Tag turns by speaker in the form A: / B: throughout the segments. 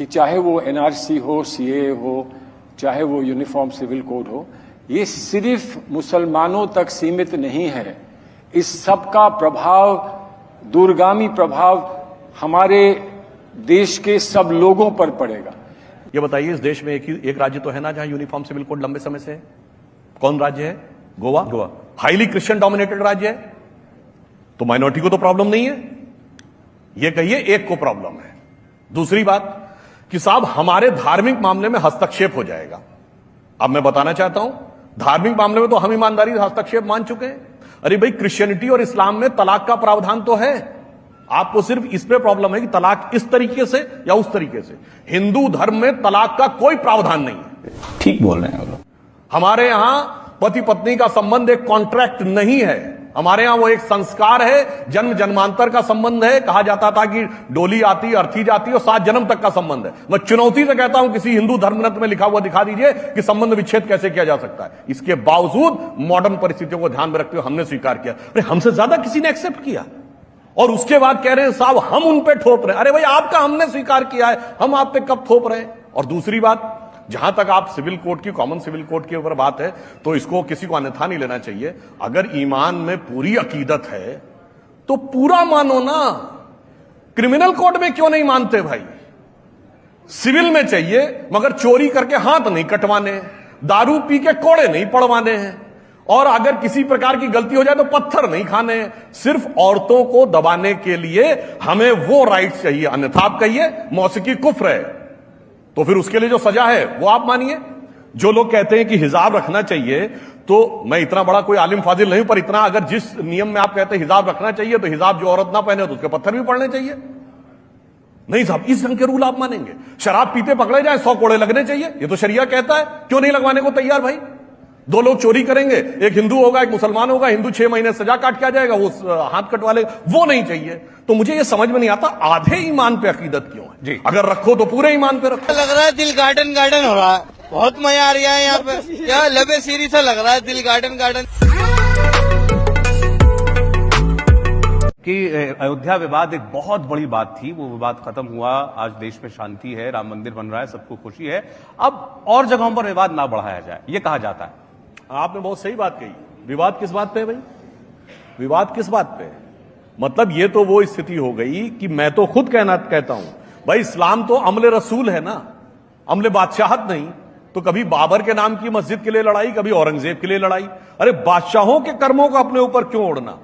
A: कि चाहे वो एनआरसी हो, सीए हो, चाहे वो यूनिफॉर्म सिविल कोड हो, ये सिर्फ मुसलमानों तक सीमित नहीं है। इस सब का प्रभाव, दूरगामी प्रभाव हमारे देश के सब लोगों पर पड़ेगा।
B: ये बताइए, इस देश में एक राज्य तो है ना जहां यूनिफॉर्म सिविल कोड लंबे समय से है? कौन राज्य है? गोवा। हाईली क्रिश्चियन डोमिनेटेड राज्य है, तो माइनॉरिटी को तो प्रॉब्लम नहीं है। ये कहिए एक को प्रॉब्लम है। दूसरी बात कि साहब हमारे धार्मिक मामले में हस्तक्षेप हो जाएगा। अब मैं बताना चाहता हूं, धार्मिक मामले में तो हम ईमानदारी से हस्तक्षेप मान चुके हैं। अरे भाई, क्रिश्चियनिटी और इस्लाम में तलाक का प्रावधान तो है। आपको सिर्फ इस पे प्रॉब्लम है कि तलाक इस तरीके से या उस तरीके से। हिंदू धर्म में तलाक का कोई प्रावधान नहीं है।
C: ठीक बोल रहे हैं।
B: हमारे यहां पति पत्नी का संबंध एक कॉन्ट्रैक्ट नहीं है। हमारे यहां वो एक संस्कार है, जन्म जन्मांतर का संबंध है। कहा जाता था कि डोली आती, अर्थी जाती और 7 जन्म तक का संबंध है। मैं चुनौती से कहता हूं, किसी हिंदू धर्मग्रंथ में लिखा हुआ दिखा दीजिए कि संबंध विच्छेद कैसे किया जा सकता है। इसके बावजूद मॉडर्न परिस्थितियों को ध्यान में रखते हुए हमने स्वीकार किया। अरे हमसे ज्यादा किसी ने एक्सेप्ट किया, और उसके बाद कह रहे हैं साहब हम उन पे थोप रहे हैं। अरे भाई, आपका हमने स्वीकार किया है, हम आप पे कब थोप रहे हैं? और दूसरी बात, जहां तक आप सिविल कोड की, कॉमन सिविल कोड के ऊपर बात है, तो इसको किसी को अन्यथा नहीं लेना चाहिए। अगर ईमान में पूरी अकीदत है तो पूरा मानो ना। क्रिमिनल कोड में क्यों नहीं मानते भाई? सिविल में चाहिए, मगर चोरी करके हाथ नहीं कटवाने, दारू पी के कोड़े नहीं पड़वाने हैं, और अगर किसी प्रकार की गलती हो जाए तो पत्थर नहीं खाने हैं। सिर्फ औरतों को दबाने के लिए हमें वो राइट्स चाहिए। अन्यथा आप कहिए मौसीकी कुफ्र है, तो फिर उसके लिए जो सजा है वो आप मानिए। जो लोग कहते हैं कि हिजाब रखना चाहिए, तो मैं इतना बड़ा कोई आलिम फाजिल नहीं हूं, पर इतना अगर जिस नियम में आप कहते हैं हिजाब रखना चाहिए, तो हिजाब जो औरत ना पहने तो उसके पत्थर भी पड़ने चाहिए। नहीं साहब, इस ढंग के रूल आप मानेंगे? शराब पीते पकड़े जाए 100 कोड़े लगने चाहिए, ये तो शरिया कहता है। क्यों नहीं लगवाने को तैयार भाई? 2 लोग चोरी करेंगे, एक हिंदू होगा एक मुसलमान होगा, हिंदू 6 महीने सजा काट के आ जाएगा, वो हाथ कटवा लेगा, वो नहीं चाहिए। तो मुझे ये समझ में नहीं आता, आधे ईमान पे अकीदत क्यों है जी? अगर रखो तो पूरे ईमान पे रखो।
D: लग रहा है दिल गार्डन गार्डन हो रहा है, बहुत मजा आ रहा है यहाँ पे। क्या लबे सीरी सा लग रहा है, दिल गार्डन गार्डन।
E: कि अयोध्या विवाद एक बहुत बड़ी बात थी, वो विवाद खत्म हुआ, आज देश में शांति है, राम मंदिर बन रहा है, सबको खुशी है। अब और जगहों पर विवाद ना बढ़ाया जाए, ये कहा जाता है।
B: आपने बहुत सही बात कही। विवाद किस बात पे है भाई? विवाद किस बात पे है? मतलब ये तो वो स्थिति हो गई कि मैं तो खुद कहता हूं भाई, इस्लाम तो अमले रसूल है ना, अमले बादशाहत नहीं। तो कभी बाबर के नाम की मस्जिद के लिए लड़ाई, कभी औरंगजेब के लिए लड़ाई। अरे बादशाहों के कर्मों को अपने ऊपर क्यों ओढ़ना?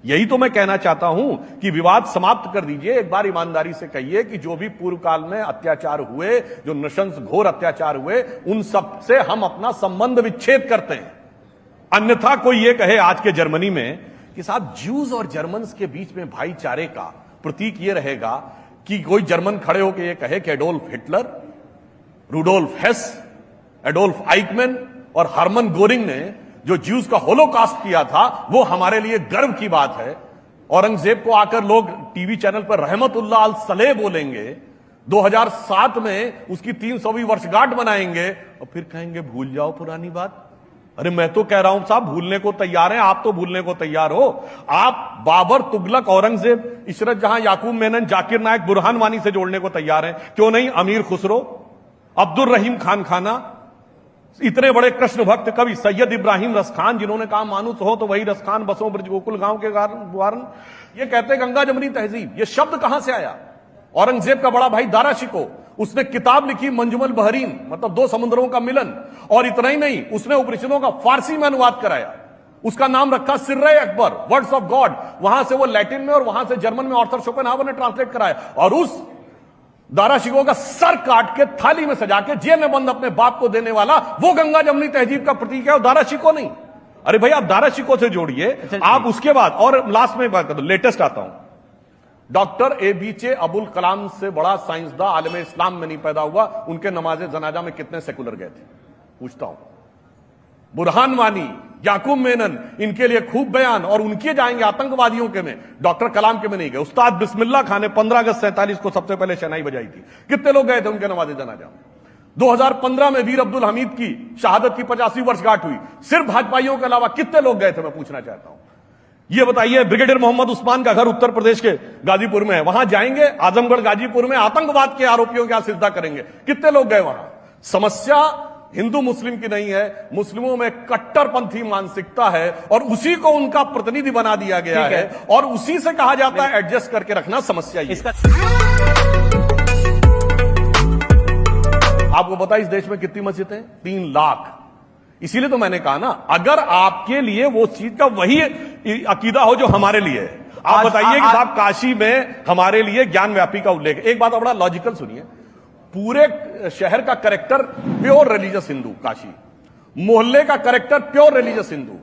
B: यही तो मैं कहना चाहता हूं कि विवाद समाप्त कर दीजिए। एक बार ईमानदारी से कहिए कि जो भी पूर्व काल में अत्याचार हुए, जो नृशंस घोर अत्याचार हुए, उन सब से हम अपना संबंध विच्छेद करते हैं। अन्यथा कोई ये कहे आज के जर्मनी में कि साहब ज्यूज और जर्मन्स के बीच में भाईचारे का प्रतीक ये रहेगा कि कोई जर्मन खड़े होकर ये कहे कि Adolf Hitler, Rudolf Hess, Adolf Eichmann और हरमन गोरिंग ने जो ज्यूज का होलोकास्ट किया था, वो हमारे लिए गर्व की बात है। औरंगजेब को आकर लोग टीवी चैनल पर रहमतुल्लाह अल सलेह बोलेंगे, 2007 में उसकी 300वीं वर्षगांठ मनाएंगे, और फिर कहेंगे भूल जाओ पुरानी बात। अरे मैं तो कह रहा हूं साहब, भूलने को तैयार हैं, आप तो भूलने को तैयार हो। आप बाबर, तुगलक, औरंगजेब, इशरत जहां, याकूब मेनन, जाकिर नायक, बुरहान वानी से जोड़ने को तैयार हैं, क्यों नहीं अमीर खुसरो, अब्दुल रहीम खान खाना, इतने बड़े कृष्ण भक्त कवि सैयद इब्राहिम रसखान, जिन्होंने कहा मानुस हो तो वही रसखान बसो ब्रज गोकुल गांव के वारन। ये कहते गंगा जमनी तहजीब, ये शब्द कहां से आया? औरंगजेब का बड़ा भाई दारा शिको, उसने किताब लिखी मंजुमल बहरीन, मतलब 2 समुद्रों का मिलन। और इतना ही नहीं, उसने उपनिषदों का फारसी में अनुवाद कराया। उसका नाम रखा सिर्रे अकबर, वर्ड्स ऑफ गॉड। वहां से वो लैटिन में और वहां से जर्मन में आर्थर शोपेनहावर ने ट्रांसलेट कराया। और उस दारा शिको का सर काट के थाली में सजा के जेल में बंद अपने बाप को देने वाला वो गंगा जमनी तहजीब का प्रतीक है, और दारा शिको नहीं। अरे भाई, आप दारा शिको से जोड़िए। आप उसके बाद, और लास्ट में बात कर दो, लेटेस्ट आता हूं, डॉक्टर एपीजे अब्दुल कलाम से बड़ा साइंसदान आलम इस्लाम में नहीं पैदा हुआ। उनके नमाजे जनाजा में कितने सेकुलर गए थे? पूछता हूं। बुरहान वानी, याकूब मेनन, इनके लिए खूब बयान, और उनके जाएंगे आतंकवादियों के में, डॉक्टर कलाम के में नहीं गए। उस्ताद बिस्मिल्लाह खान ने 15 अगस्त 47 को सबसे पहले शहनाई बजाई थी। कितने लोग गए थे उनके नमाजे जनाजा में? 2015 में वीर अब्दुल हमीद की शहादत की 85वीं वर्षगांठ हुई, सिर्फ भाजपाइयों के अलावा कितने लोग गए थे? मैं पूछना चाहता हूं। ये बताइए, ब्रिगेडियर मोहम्मद उस्मान का घर उत्तर प्रदेश के गाजीपुर में है, वहां जाएंगे, आजमगढ़ गाजीपुर में आतंकवाद के आरोपियों के सिजदा करेंगे, कितने लोग गए वहां? समस्या हिंदू मुस्लिम की नहीं है, मुस्लिमों में कट्टरपंथी मानसिकता है और उसी को उनका प्रतिनिधि बना दिया गया है और उसी से कहा जाता है एडजस्ट करके रखना। समस्या ये आपको पता है इस देश में कितनी मस्जिदें हैं? 3 लाख। इसीलिए तो मैंने कहा ना, अगर आपके लिए वो चीज का वही अकीदा हो जो हमारे लिए है, आप बताइए कि साहब काशी में हमारे लिए ज्ञान व्यापी का उल्लेख। एक बात बड़ा लॉजिकल सुनिए, पूरे शहर का character pure religious Hindu Kashi, मोहल्ले का कैरेक्टर प्योर रिलीजियस हिंदू,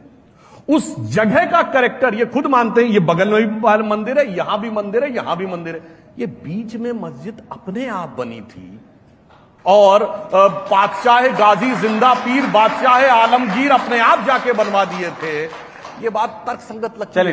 B: उस जगह का कैरेक्टर ये खुद मानते हैं, ये बगल में भी मंदिर है, यहां भी मंदिर है, यहां भी मंदिर है, ये बीच में मस्जिद अपने आप बनी थी और बादशाह गाजी जिंदा पीर बादशाह आलमगीर अपने आप जाके बनवा दिए थे। ये बात तर्कसंगत लगती है।